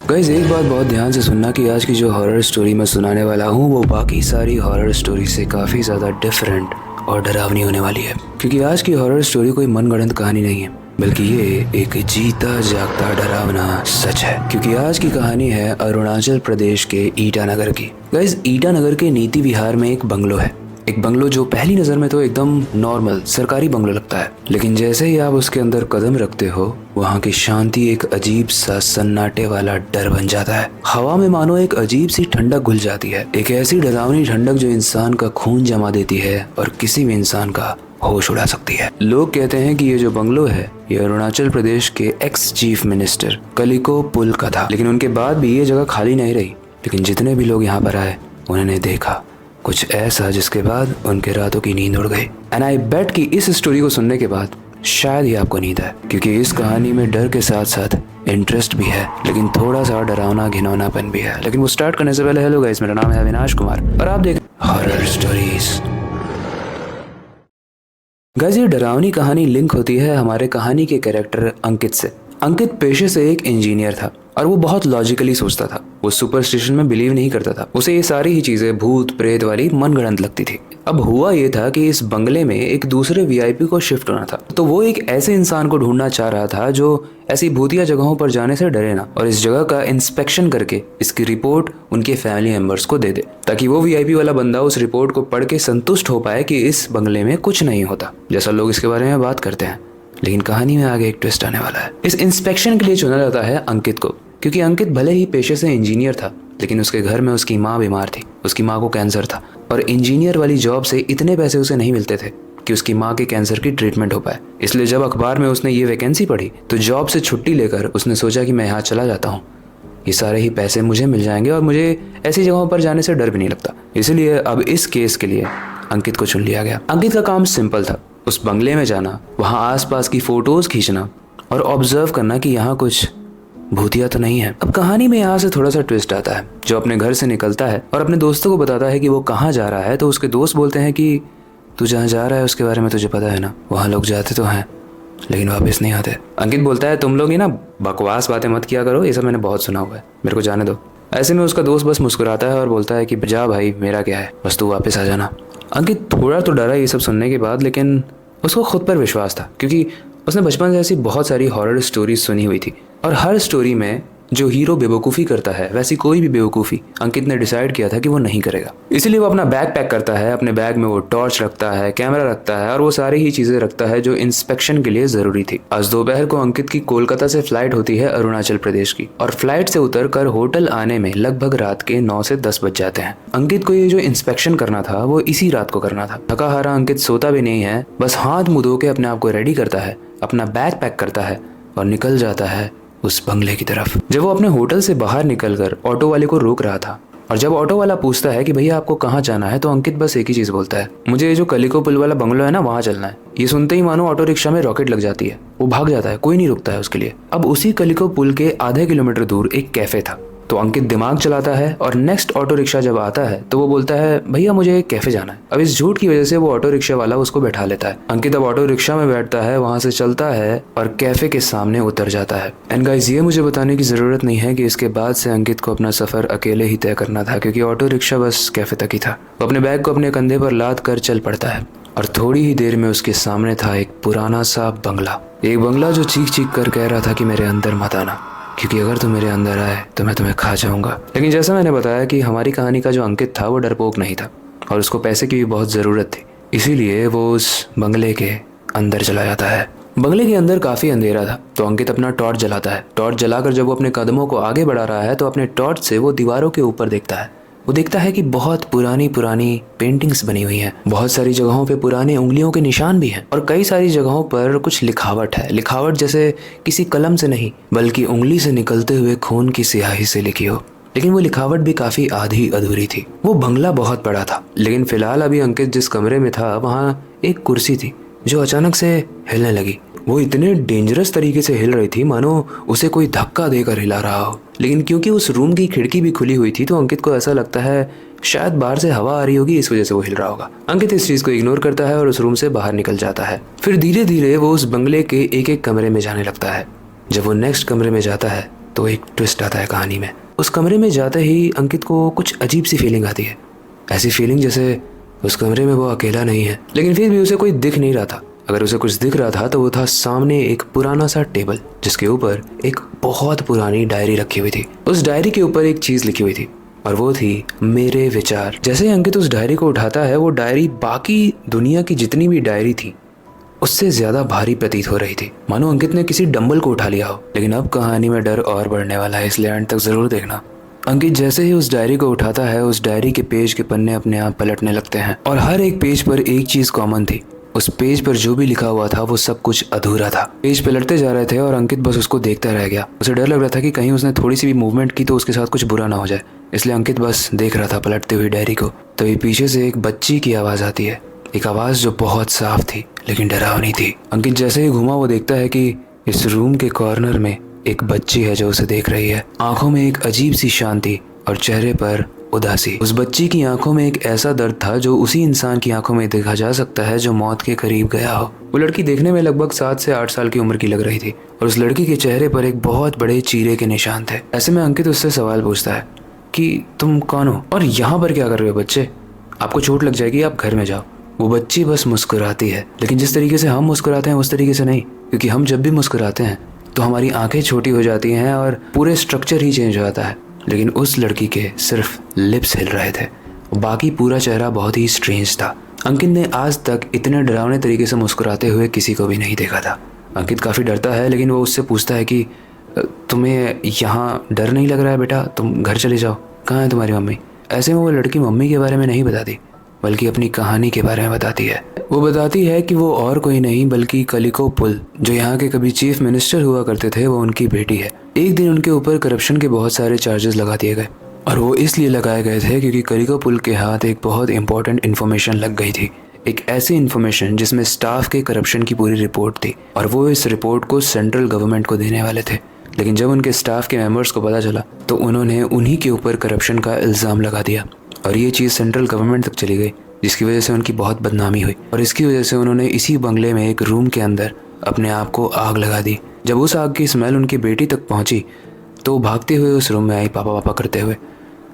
Guys एक बात बहुत ध्यान से सुनना कि आज की जो हॉरर स्टोरी मैं सुनाने वाला हूँ वो बाकी सारी हॉरर स्टोरी से काफ़ी ज़्यादा डिफरेंट और डरावनी होने वाली है। क्योंकि आज की हॉरर स्टोरी कोई मनगढ़ंत कहानी नहीं है, बल्कि ये एक जीता जागता डरावना सच है। क्योंकि आज की कहानी है अरुणाचल प्रदेश के ईटानगर की। गाइस ईटानगर के नीति विहार में एक बंगलो है। एक बंगलो जो पहली नज़र में तो एकदम नॉर्मल सरकारी बंगलो लगता है, लेकिन जैसे ही आप उसके अंदर कदम रखते हो वहाँ की शांति एक अजीब सा सन्नाटे वाला डर बन जाता है। हवा में मानो एक अजीब सी ठंडक घुल जाती है, एक ऐसी डरावनी ठंडक जो इंसान का खून जमा देती है और किसी भी इंसान का होश उड़ा सकती है। लोग कहते हैं कि ये जो बंगलो है ये अरुणाचल प्रदेश के एक्स चीफ मिनिस्टर कलिको पुल का था, लेकिन उनके बाद भी ये जगह खाली नहीं रही। लेकिन जितने भी लोग यहाँ पर आए उन्होंने देखा कुछ ऐसा जिसके बाद उनके रातों की नींद उड़ गई। एंड आई बेट कि इस स्टोरी को सुनने के बाद शायद ही आपको नींद आए, क्योंकि इस कहानी में डर के साथ साथ इंटरेस्ट भी है, लेकिन थोड़ा सा डरावना घिनौनापन भी है। लेकिन वो स्टार्ट करने से पहले हेलो गाइस, मेरा नाम है अविनाश कुमार और आप देख हॉरर स्टोरीज। गाइस ये डरावनी कहानी लिंक होती है हमारे कहानी के कैरेक्टर अंकित से। अंकित पेशे से एक इंजीनियर था और वो बहुत लॉजिकली सोचता था। वो सुपरस्टिशन में बिलीव नहीं करता था। उसे ये सारी ही चीजें भूत प्रेत वाली मनगढ़ंत लगती थी। अब हुआ ये था कि इस बंगले में एक दूसरे वीआईपी को शिफ्ट होना था, तो वो एक ऐसे इंसान को ढूंढना चाह रहा था जो ऐसी भूतिया जगहों पर जाने से डरे ना, और इस जगह का इंस्पेक्शन करके इसकी रिपोर्ट उनके फैमिली मेंबर्स को दे दे, ताकि वो वीआईपी वाला बंदा उस रिपोर्ट को पढ़ के संतुष्ट हो पाए कि इस बंगले में कुछ नहीं होता, जैसा लोग इसके बारे में बात करते हैं। लेकिन कहानी में आगे एक ट्विस्ट आने वाला है। इस इंस्पेक्शन के लिए चुना जाता है अंकित को, क्योंकि अंकित भले ही पेशे से इंजीनियर था, लेकिन उसके घर में उसकी माँ बीमार थी। उसकी माँ को कैंसर था और इंजीनियर वाली जॉब से इतने पैसे उसे नहीं मिलते थे कि उसकी माँ के कैंसर की ट्रीटमेंट हो पाए। इसलिए जब अखबार में उसने ये वैकेंसी पढ़ी तो जॉब से छुट्टी लेकर उसने सोचा कि मैं यहाँ चला जाता हूँ, ये सारे ही पैसे मुझे मिल जाएंगे और मुझे ऐसी जगहों पर जाने से डर भी नहीं लगता। इसलिए अब इस केस के लिए अंकित को चुन लिया गया। अंकित का काम सिंपल था, उस बंगले में जाना, वहाँ आसपास की फोटोज खींचना और ऑब्जर्व करना कि यहाँ कुछ भूतिया तो नहीं है। अब कहानी में यहाँ से थोड़ा सा ट्विस्ट आता है। जो अपने घर से निकलता है और अपने दोस्तों को बताता है कि वो कहाँ जा रहा है, तो उसके दोस्त बोलते हैं कि तू जहाँ जा रहा है उसके बारे में तुझे पता है ना, वहाँ लोग जाते तो हैं लेकिन वापस नहीं आते। अंकित बोलता है तुम लोग ही ना बकवास बातें मत किया करो, ये सब मैंने बहुत सुना हुआ है, मेरे को जाने दो। ऐसे में उसका दोस्त बस मुस्कुराता है और बोलता है कि जा भाई, मेरा क्या है, बस तू वापस आ जाना। अंकित थोड़ा तो डरा ये सब सुनने के बाद, लेकिन उसको खुद पर विश्वास था, क्योंकि उसने बचपन से ऐसी बहुत सारी हॉरर स्टोरीज सुनी हुई थी और हर स्टोरी में जो हीरो बेवकूफ़ी करता है वैसी कोई भी बेवकूफ़ी अंकित ने डिसाइड किया था कि वो नहीं करेगा। इसीलिए वो अपना बैग पैक करता है। अपने बैग में वो टॉर्च रखता है, कैमरा रखता है और वो सारी ही चीज़ें रखता है जो इंस्पेक्शन के लिए ज़रूरी थी। आज दोपहर को अंकित की कोलकाता से फ्लाइट होती है अरुणाचल प्रदेश की, और फ्लाइट से उतर कर होटल आने में लगभग रात के 9 से 10 बज जाते हैं। अंकित को ये जो इंस्पेक्शन करना था वो इसी रात को करना था। थका हारा अंकित सोता भी नहीं है, बस हाथ मुँह धो के अपने आप को रेडी करता है, अपना बैग पैक करता है और निकल जाता है उस बंगले की तरफ। जब वो अपने होटल से बाहर निकलकर ऑटो वाले को रोक रहा था, और जब ऑटो वाला पूछता है कि भैया आपको कहाँ जाना है, तो अंकित बस एक ही चीज बोलता है, मुझे ये जो कलिको पुल वाला बंगलो है ना, वहाँ चलना है। ये सुनते ही मानो ऑटो रिक्शा में रॉकेट लग जाती है, वो भाग जाता है, कोई नहीं रुकता है उसके लिए। अब उसी कलिको पुल के आधे किलोमीटर दूर एक कैफे था, तो अंकित दिमाग चलाता है और नेक्स्ट ऑटो रिक्शा जब आता है तो वो बोलता है भैया मुझे एक कैफे जाना है। अब इस झूठ की वजह से वो ऑटो रिक्शा वाला उसको बैठा लेता है। अंकित अब ऑटो रिक्शा में बैठता है, वहां से चलता है और कैफे के सामने उतर जाता है। एंड गाइस ये मुझे बताने की जरूरत नहीं है कि इसके बाद से अंकित को अपना सफर अकेले ही तय करना था, क्योंकि ऑटो रिक्शा बस कैफे तक ही था। वो अपने बैग को अपने कंधे पर लाद कर चल पड़ता है और थोड़ी ही देर में उसके सामने था एक पुराना सा बंगला। एक बंगला जो चीख चीख कर कह रहा था कि मेरे अंदर मत आना, क्योंकि अगर तुम मेरे अंदर आए तो मैं तुम्हें खा जाऊंगा। लेकिन जैसा मैंने बताया कि हमारी कहानी का जो अंकित था वो डरपोक नहीं था और उसको पैसे की भी बहुत ज़रूरत थी, इसीलिए वो उस बंगले के अंदर चला जाता है। बंगले के अंदर काफ़ी अंधेरा था, तो अंकित अपना टॉर्च जलाता है। टॉर्च जलाकर जब वो अपने कदमों को आगे बढ़ा रहा है तो अपने टॉर्च से वो दीवारों के ऊपर देखता है। वो देखता है कि बहुत पुरानी पुरानी पेंटिंग्स बनी हुई हैं। बहुत सारी जगहों पे पुराने उंगलियों के निशान भी हैं और कई सारी जगहों पर कुछ लिखावट है। लिखावट जैसे किसी कलम से नहीं बल्कि उंगली से निकलते हुए खून की स्याही से लिखी हो, लेकिन वो लिखावट भी काफ़ी आधी अधूरी थी। वो बंगला बहुत बड़ा था, लेकिन फिलहाल अभी अंकित जिस कमरे में था वहाँ एक कुर्सी थी जो अचानक से हिलने लगी। वो इतने डेंजरस तरीके से हिल रही थी मानो उसे कोई धक्का देकर हिला रहा हो। लेकिन क्योंकि उस रूम की खिड़की भी खुली हुई थी तो अंकित को ऐसा लगता है शायद बाहर से हवा आ रही होगी, इस वजह से वो हिल रहा होगा। अंकित इस चीज को इग्नोर करता है और उस रूम से बाहर निकल जाता है। फिर धीरे धीरे वो उस बंगले के एक एक कमरे में जाने लगता है। जब वो नेक्स्ट कमरे में जाता है तो एक ट्विस्ट आता है कहानी में। उस कमरे में जाते ही अंकित को कुछ अजीब सी फीलिंग आती है, ऐसी फीलिंग जैसे उस कमरे में वो अकेला नहीं है, लेकिन फिर भी उसे कोई दिख नहीं रहा था। अगर उसे कुछ दिख रहा था तो वो था सामने एक पुराना सा टेबल जिसके ऊपर एक बहुत पुरानी डायरी रखी हुई थी। उस डायरी के ऊपर एक चीज लिखी हुई थी और वो थी मेरे विचार। जैसे ही अंकित उस डायरी को उठाता है, वो डायरी बाकी दुनिया की जितनी भी डायरी थी उससे ज्यादा भारी प्रतीत हो रही थी, मानो अंकित ने किसी डंबल को उठा लिया हो। लेकिन अब कहानी में डर और बढ़ने वाला है, इसलिए एंड तक जरूर देखना। अंकित जैसे ही उस डायरी को उठाता है, उस डायरी के पेज के पन्ने अपने आप पलटने लगते हैं और हर एक पेज पर एक चीज कॉमन थी। उस पेज पर जो भी लिखा हुआ था वो सब कुछ अधूरा था। पेज पलटते जा रहे थे और अंकित बस उसको देखता रह गया। उसे डर लग रहा था कि कहीं उसने थोड़ी सी भी मूवमेंट की तो उसके साथ कुछ बुरा ना हो जाए, इसलिए अंकित बस देख रहा था पलटते हुई डायरी को। तभी पीछे से एक बच्ची की आवाज आती है, एक आवाज जो बहुत साफ थी लेकिन डरावनी थी। अंकित जैसे ही घूमा वो देखता है कि इस रूम के कॉर्नर में एक बच्ची है जो उसे देख रही है। आंखों में एक अजीब सी शांति और चेहरे पर उदासी। उस बच्ची की आंखों में एक ऐसा दर्द था जो उसी इंसान की आंखों में देखा जा सकता है जो मौत के करीब गया हो। वो लड़की देखने में लगभग 7 से 8 साल की उम्र की लग रही थी और उस लड़की के चेहरे पर एक बहुत बड़े चीरे के निशान थे। ऐसे में अंकित उससे सवाल पूछता है कि तुम कौन हो और यहाँ पर क्या कर रहे हो बच्चे? आपको चोट लग जाएगी, आप घर में जाओ। वो बच्ची बस मुस्कुराती है, लेकिन जिस तरीके से हम मुस्कुराते हैं उस तरीके से नहीं, क्योंकि हम जब भी मुस्कुराते हैं तो हमारी आंखें छोटी हो जाती हैं और पूरे स्ट्रक्चर ही चेंज हो जाता है। लेकिन उस लड़की के सिर्फ लिप्स हिल रहे थे, बाकी पूरा चेहरा बहुत ही स्ट्रेंज था। अंकित ने आज तक इतने डरावने तरीके से मुस्कुराते हुए किसी को भी नहीं देखा था। अंकित काफ़ी डरता है, लेकिन वो उससे पूछता है कि तुम्हें यहाँ डर नहीं लग रहा है बेटा? तुम घर चले जाओ, कहाँ है तुम्हारी मम्मी? ऐसे में वो लड़की मम्मी के बारे में नहीं बताती बल्कि अपनी कहानी के बारे में बताती है। वो बताती है कि वो और कोई नहीं बल्कि कलिको पुल, जो यहाँ के कभी चीफ मिनिस्टर हुआ करते थे, वो उनकी बेटी है। एक दिन उनके ऊपर करप्शन के बहुत सारे चार्जेस लगा दिए गए और वो इसलिए लगाए गए थे क्योंकि कलिको पुल के हाथ एक बहुत इंपॉर्टेंट इन्फॉर्मेशन लग गई थी। एक ऐसी इन्फॉर्मेशन जिसमें स्टाफ के करप्शन की पूरी रिपोर्ट थी और वो इस रिपोर्ट को सेंट्रल गवर्नमेंट को देने वाले थे। लेकिन जब उनके स्टाफ के मेंबर्स को पता चला तो उन्होंने उन्हीं के ऊपर करप्शन का इल्ज़ाम लगा दिया और ये चीज़ सेंट्रल गवर्नमेंट तक चली गई, जिसकी वजह से उनकी बहुत बदनामी हुई और इसकी वजह से उन्होंने इसी बंगले में एक रूम के अंदर अपने आप को आग लगा दी। जब उस आग की स्मेल उनकी बेटी तक पहुंची तो वो भागते हुए उस रूम में आई पापा पापा करते हुए,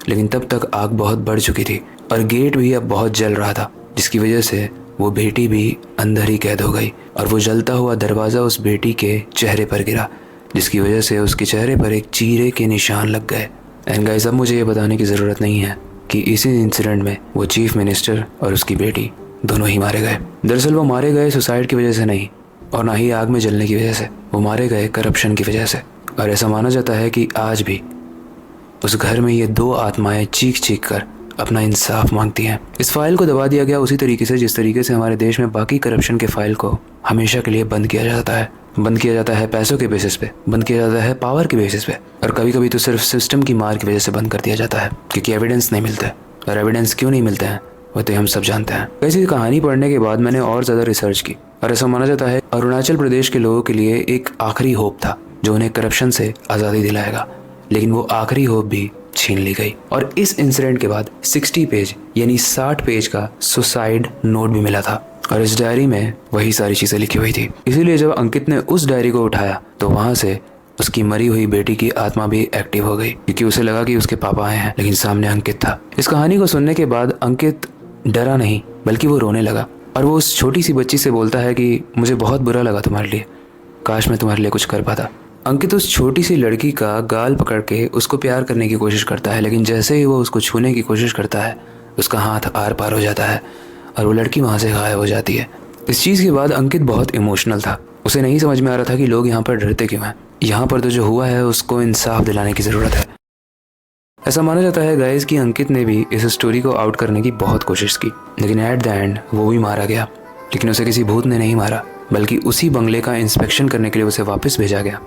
लेकिन तब तक आग बहुत बढ़ चुकी थी और गेट भी अब बहुत जल रहा था, जिसकी वजह से वो बेटी भी अंदर ही कैद हो गई और वो जलता हुआ दरवाज़ा उस बेटी के चेहरे पर गिरा, जिसकी वजह से उसके चेहरे पर एक चीरे के निशान लग गए। एंड गाइस, अब मुझे ये बताने की ज़रूरत नहीं है कि इसी इंसिडेंट में वो चीफ मिनिस्टर और उसकी बेटी दोनों ही मारे गए। दरअसल वो मारे गए सुसाइड की वजह से नहीं और ना ही आग में जलने की वजह से, वो मारे गए करप्शन की वजह से। और ऐसा माना जाता है कि आज भी उस घर में ये 2 आत्माएं चीख चीख कर अपना इंसाफ मांगती हैं। इस फाइल को दबा दिया गया उसी तरीके से जिस तरीके से हमारे देश में बाकी करप्शन के फाइल को हमेशा के लिए बंद किया जाता है। बंद किया जाता है पैसों के बेसिस पे, बंद किया जाता है पावर के बेसिस पे और कभी कभी तो सिर्फ सिस्टम की मार की वजह से बंद कर दिया जाता है क्योंकि एविडेंस नहीं मिलता है। और एविडेंस क्यों नहीं मिलते हैं वो तो हम सब जानते हैं। वैसे कहानी पढ़ने के बाद मैंने और ज़्यादा रिसर्च की और ऐसा माना जाता है अरुणाचल प्रदेश के लोगों के लिए एक आखिरी होप था जो उन्हें करप्शन से आज़ादी दिलाएगा, लेकिन वो आखिरी होप भी छीन ली गई। और इस इंसिडेंट के बाद 60 पेज यानी 60 पेज का सुसाइड नोट भी मिला था और इस डायरी में वही सारी चीज़ें लिखी हुई थी। इसीलिए जब अंकित ने उस डायरी को उठाया तो वहाँ से उसकी मरी हुई बेटी की आत्मा भी एक्टिव हो गई क्योंकि उसे लगा कि उसके पापा आए हैं, लेकिन सामने अंकित था। इस कहानी को सुनने के बाद अंकित डरा नहीं बल्कि वो रोने लगा और वो उस छोटी सी बच्ची से बोलता है कि मुझे बहुत बुरा लगा तुम्हारे लिए, काश मैं तुम्हारे लिए कुछ कर पाता। अंकित उस छोटी सी लड़की का गाल पकड़ के उसको प्यार करने की कोशिश करता है, लेकिन जैसे ही वो उसको छूने की कोशिश करता है उसका हाथ आर पार हो जाता है और वो लड़की वहाँ से गायब हो जाती है। इस चीज़ के बाद अंकित बहुत इमोशनल था। उसे नहीं समझ में आ रहा था कि लोग यहाँ पर डरते क्यों हैं। यहाँ पर तो जो हुआ है उसको इंसाफ दिलाने की ज़रूरत है। ऐसा माना जाता है गाइस कि अंकित ने भी इस स्टोरी को आउट करने की बहुत कोशिश की, लेकिन एट द एंड वो भी मारा गया। लेकिन उसे किसी भूत ने नहीं मारा बल्कि उसी बंगले का इंस्पेक्शन करने के लिए उसे वापस भेजा गया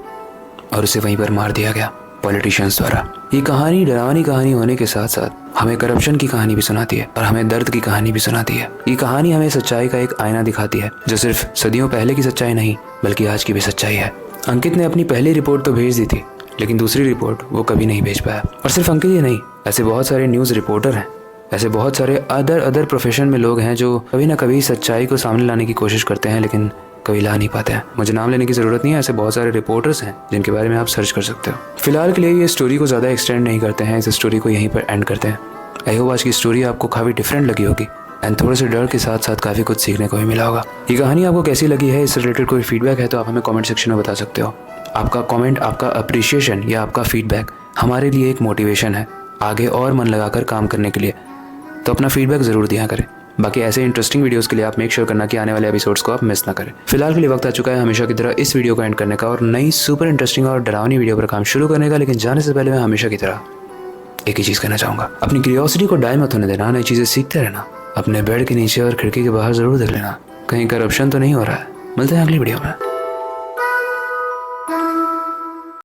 और उसे वहीं पर मार दिया गया पॉलिटिशियंस द्वारा। ये कहानी डरावनी कहानी होने के साथ साथ हमें करप्शन की कहानी भी सुनाती है और हमें दर्द की कहानी भी सुनाती है। ये कहानी हमें सच्चाई का एक आईना दिखाती है जो सिर्फ सदियों पहले की सच्चाई नहीं बल्कि आज की भी सच्चाई है। अंकित ने अपनी पहली रिपोर्ट तो भेज दी थी, लेकिन दूसरी रिपोर्ट वो कभी नहीं भेज पाया। और सिर्फ अंकित ही नहीं, ऐसे बहुत सारे न्यूज़ रिपोर्टर हैं, ऐसे बहुत सारे अदर प्रोफेशन में लोग हैं जो कभी ना कभी सच्चाई को सामने लाने की कोशिश करते हैं, लेकिन कभी ला नहीं पाते हैं। मुझे नाम लेने की ज़रूरत नहीं है, ऐसे बहुत सारे रिपोर्टर्स हैं जिनके बारे में आप सर्च कर सकते हो। फिलहाल के लिए ये स्टोरी को ज़्यादा एक्सटेंड नहीं करते हैं, इस स्टोरी को यहीं पर एंड करते हैं। आई होप आज की स्टोरी आपको काफ़ी डिफरेंट लगी होगी एंड थोड़े से डर के साथ साथ काफ़ी कुछ सीखने को भी मिला होगा। ये कहानी आपको कैसी लगी है, इससे रिलेटेड कोई फीडबैक है तो आप हमें कमेंट सेक्शन में बता सकते हो। आपका कमेंट, आपका अप्रिशिएशन या आपका फीडबैक हमारे लिए एक मोटिवेशन है आगे और मन लगाकर काम करने के लिए, तो अपना फीडबैक ज़रूर दिया करें। बाकी ऐसे इंटरेस्टिंग वीडियोस के लिए आप मेक श्योर करना कि आने वाले एपिसोड्स को आप मिस ना करें। फिलहाल के लिए वक्त आ चुका है हमेशा की तरह इस वीडियो को एंड करने का और नई सुपर इंटरेस्टिंग और डरावनी वीडियो पर काम शुरू करने का। लेकिन जाने से पहले मैं हमेशा की तरह एक ही चीज़ कहना चाहूँगा, अपनी क्यूरियोसिटी को डाई मत होने देना, नई चीज़ें सीखते रहना। अपने बेड के नीचे और खिड़की के बाहर ज़रूर देख लेना कहीं करप्शन तो नहीं हो रहा है। मिलते हैं अगली वीडियो में।